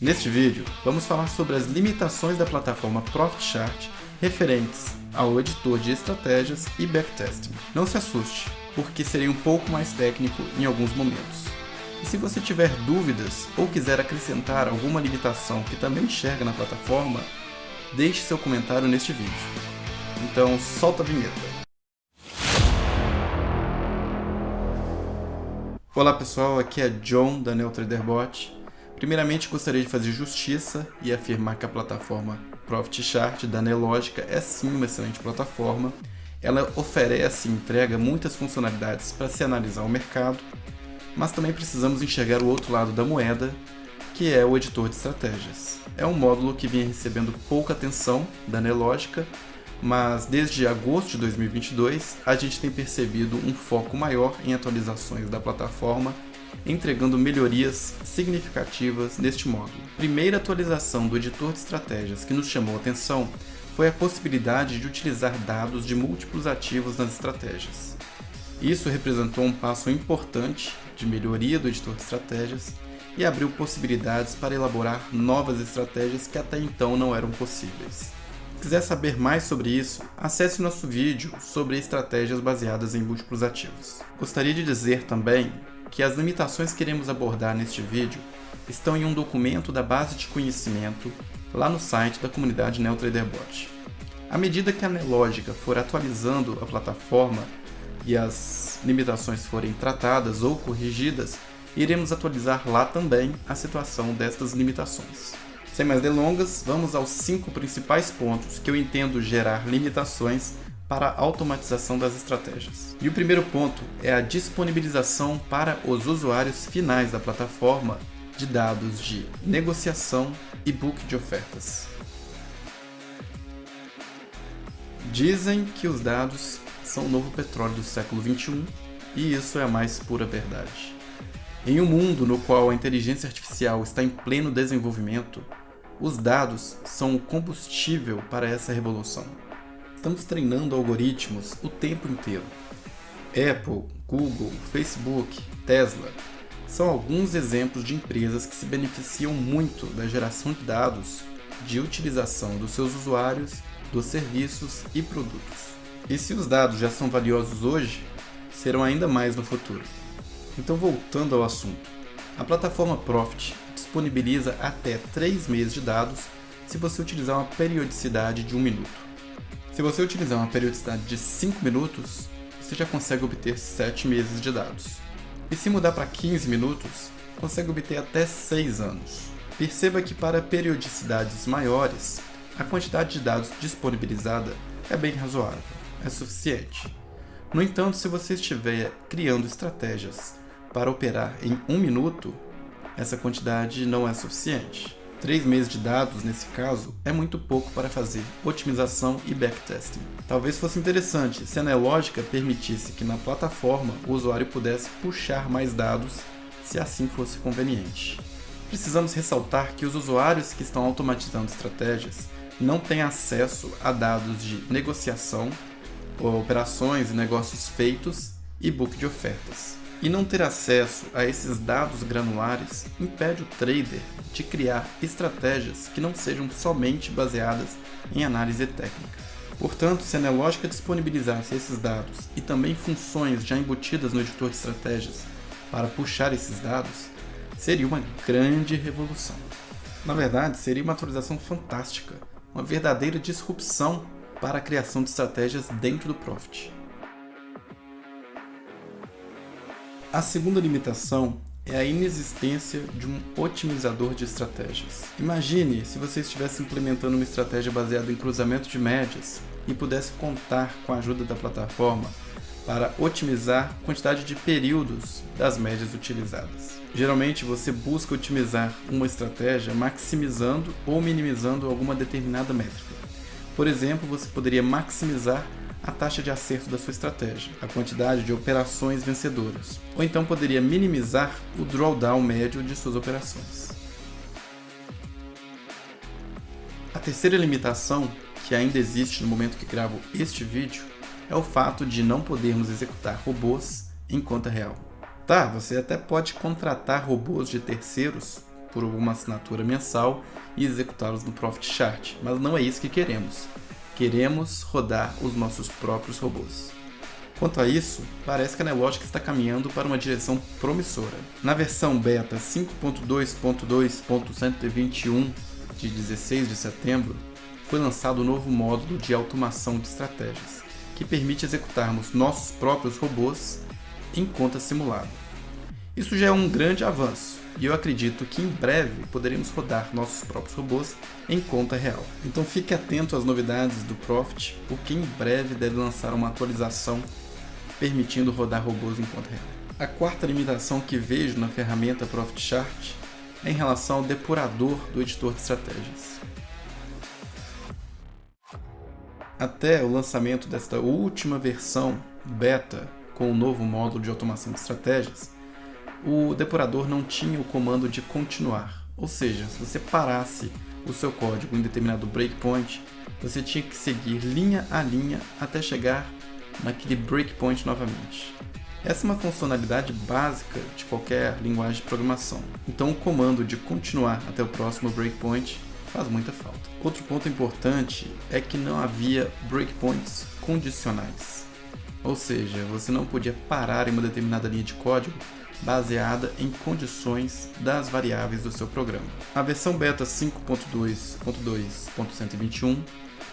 Neste vídeo, vamos falar sobre as limitações da plataforma ProfitChart referentes ao editor de estratégias e backtesting. Não se assuste, porque serei um pouco mais técnico em alguns momentos. E se você tiver dúvidas ou quiser acrescentar alguma limitação que também enxerga na plataforma, deixe seu comentário neste vídeo. Então, solta a vinheta. Olá pessoal, aqui é John da NeoTraderBot. Primeiramente, gostaria de fazer justiça e afirmar que a plataforma ProfitChart da Nelogica é sim uma excelente plataforma. Ela oferece e entrega muitas funcionalidades para se analisar o mercado, mas também precisamos enxergar o outro lado da moeda, que é o editor de estratégias. É um módulo que vinha recebendo pouca atenção da Nelogica, mas desde agosto de 2022 a gente tem percebido um foco maior em atualizações da plataforma, entregando melhorias significativas neste módulo. A primeira atualização do editor de estratégias que nos chamou a atenção foi a possibilidade de utilizar dados de múltiplos ativos nas estratégias. Isso representou um passo importante de melhoria do editor de estratégias e abriu possibilidades para elaborar novas estratégias que até então não eram possíveis. Se quiser saber mais sobre isso, acesse nosso vídeo sobre estratégias baseadas em múltiplos ativos. Gostaria de dizer também que as limitações que iremos abordar neste vídeo estão em um documento da base de conhecimento lá no site da comunidade NeoTraderBot. À medida que a Nelogica for atualizando a plataforma e as limitações forem tratadas ou corrigidas, iremos atualizar lá também a situação destas limitações. Sem mais delongas, vamos aos 5 principais pontos que eu entendo gerar limitações para a automatização das estratégias. E o primeiro ponto é a disponibilização para os usuários finais da plataforma de dados de negociação e book de ofertas. Dizem que os dados são o novo petróleo do século XXI, e isso é a mais pura verdade. Em um mundo no qual a inteligência artificial está em pleno desenvolvimento, os dados são o combustível para essa revolução. Estamos treinando algoritmos o tempo inteiro. Apple, Google, Facebook, Tesla são alguns exemplos de empresas que se beneficiam muito da geração de dados de utilização dos seus usuários, dos serviços e produtos. E se os dados já são valiosos hoje, serão ainda mais no futuro. Então, voltando ao assunto, a plataforma Profit disponibiliza até 3 meses de dados se você utilizar uma periodicidade de 1 minuto. Se você utilizar uma periodicidade de 5 minutos, você já consegue obter 7 meses de dados. E se mudar para 15 minutos, consegue obter até 6 anos. Perceba que para periodicidades maiores, a quantidade de dados disponibilizada é bem razoável, é suficiente. No entanto, se você estiver criando estratégias para operar em 1 minuto, essa quantidade não é suficiente. 3 meses de dados, nesse caso, é muito pouco para fazer otimização e backtesting. Talvez fosse interessante se a Nelogica permitisse que na plataforma o usuário pudesse puxar mais dados, se assim fosse conveniente. Precisamos ressaltar que os usuários que estão automatizando estratégias não têm acesso a dados de negociação, operações e negócios feitos e book de ofertas. E não ter acesso a esses dados granulares impede o trader de criar estratégias que não sejam somente baseadas em análise técnica. Portanto, se a Nelogica disponibilizasse esses dados e também funções já embutidas no editor de estratégias para puxar esses dados, seria uma grande revolução. Na verdade, seria uma atualização fantástica, uma verdadeira disrupção para a criação de estratégias dentro do Profit. A segunda limitação é a inexistência de um otimizador de estratégias. Imagine se você estivesse implementando uma estratégia baseada em cruzamento de médias e pudesse contar com a ajuda da plataforma para otimizar a quantidade de períodos das médias utilizadas. Geralmente você busca otimizar uma estratégia maximizando ou minimizando alguma determinada métrica. Por exemplo, você poderia maximizar a taxa de acerto da sua estratégia, a quantidade de operações vencedoras, ou então poderia minimizar o drawdown médio de suas operações. A terceira limitação, que ainda existe no momento que gravo este vídeo, é o fato de não podermos executar robôs em conta real. Tá, você até pode contratar robôs de terceiros por alguma assinatura mensal e executá-los no Profit Chart, mas não é isso que queremos. Queremos rodar os nossos próprios robôs. Quanto a isso, parece que a Nelogic está caminhando para uma direção promissora. Na versão beta 5.2.2.121 de 16 de setembro, foi lançado o novo módulo de automação de estratégias, que permite executarmos nossos próprios robôs em conta simulada. Isso já é um grande avanço, e eu acredito que em breve poderemos rodar nossos próprios robôs em conta real. Então fique atento às novidades do Profit, porque em breve deve lançar uma atualização permitindo rodar robôs em conta real. A quarta limitação que vejo na ferramenta Profit Chart é em relação ao depurador do editor de estratégias. Até o lançamento desta última versão beta com o novo módulo de automação de estratégias, o depurador não tinha o comando de continuar, ou seja, se você parasse o seu código em determinado breakpoint, você tinha que seguir linha a linha até chegar naquele breakpoint novamente. Essa é uma funcionalidade básica de qualquer linguagem de programação, então o comando de continuar até o próximo breakpoint faz muita falta. Outro ponto importante é que não havia breakpoints condicionais, ou seja, você não podia parar em uma determinada linha de código baseada em condições das variáveis do seu programa. A versão beta 5.2.2.121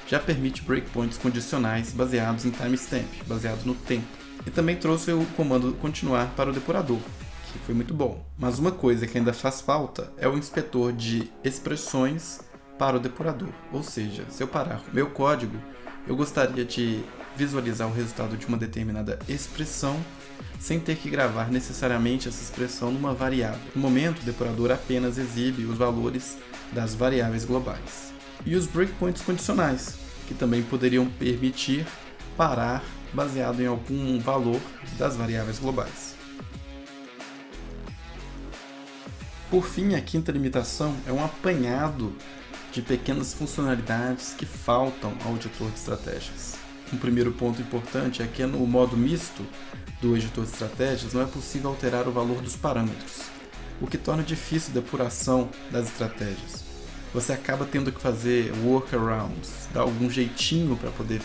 já permite breakpoints condicionais baseados em timestamp, baseado no tempo, e também trouxe o comando continuar para o depurador, que foi muito bom. Mas uma coisa que ainda faz falta é o inspetor de expressões para o depurador, ou seja, se eu parar o meu código, eu gostaria de visualizar o resultado de uma determinada expressão sem ter que gravar necessariamente essa expressão numa variável. No momento, o depurador apenas exibe os valores das variáveis globais. E os breakpoints condicionais, que também poderiam permitir parar baseado em algum valor das variáveis globais. Por fim, a quinta limitação é um apanhado de pequenas funcionalidades que faltam ao editor de estratégias. Um primeiro ponto importante é que no modo misto do editor de estratégias não é possível alterar o valor dos parâmetros, o que torna difícil a depuração das estratégias. Você acaba tendo que fazer workarounds, dar algum jeitinho para poder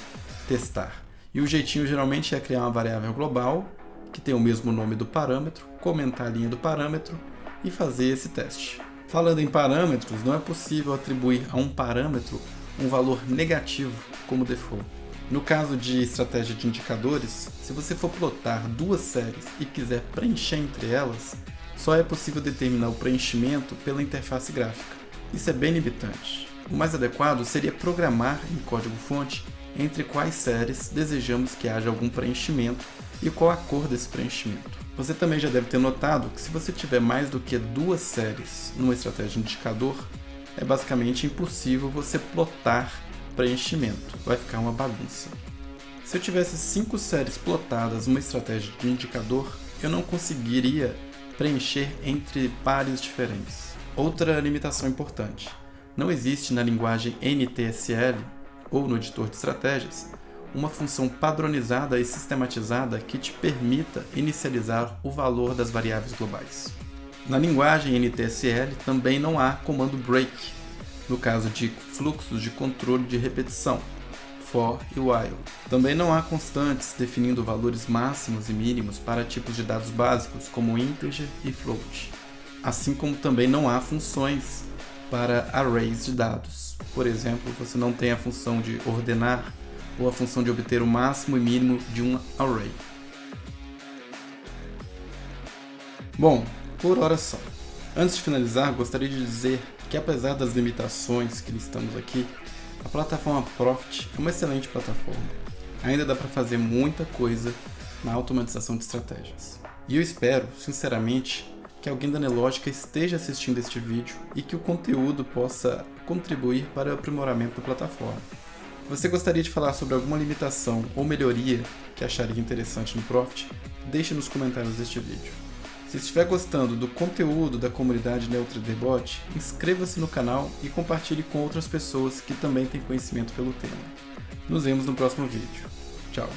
testar. E o jeitinho geralmente é criar uma variável global, que tem o mesmo nome do parâmetro, comentar a linha do parâmetro e fazer esse teste. Falando em parâmetros, não é possível atribuir a um parâmetro um valor negativo como default. No caso de estratégia de indicadores, se você for plotar duas séries e quiser preencher entre elas, só é possível determinar o preenchimento pela interface gráfica. Isso é bem limitante. O mais adequado seria programar em código-fonte entre quais séries desejamos que haja algum preenchimento e qual a cor desse preenchimento. Você também já deve ter notado que se você tiver mais do que duas séries numa estratégia de indicador, é basicamente impossível você plotar preenchimento, vai ficar uma bagunça. Se eu tivesse 5 séries plotadas numa estratégia de indicador, eu não conseguiria preencher entre pares diferentes. Outra limitação importante: não existe na linguagem NTSL ou no editor de estratégias uma função padronizada e sistematizada que te permita inicializar o valor das variáveis globais. Na linguagem NTSL também não há comando break, no caso de fluxos de controle de repetição, for e while. Também não há constantes definindo valores máximos e mínimos para tipos de dados básicos, como integer e float. Assim como também não há funções para arrays de dados. Por exemplo, você não tem a função de ordenar ou a função de obter o máximo e mínimo de um array. Bom, por hora só. Antes de finalizar, gostaria de dizer que apesar das limitações que listamos aqui, a plataforma Profit é uma excelente plataforma. Ainda dá para fazer muita coisa na automatização de estratégias. E eu espero, sinceramente, que alguém da Nelogic esteja assistindo este vídeo e que o conteúdo possa contribuir para o aprimoramento da plataforma. Se você gostaria de falar sobre alguma limitação ou melhoria que acharia interessante no Profit, deixe nos comentários deste vídeo. Se estiver gostando do conteúdo da comunidade NeoTraderBot, inscreva-se no canal e compartilhe com outras pessoas que também têm conhecimento pelo tema. Nos vemos no próximo vídeo. Tchau!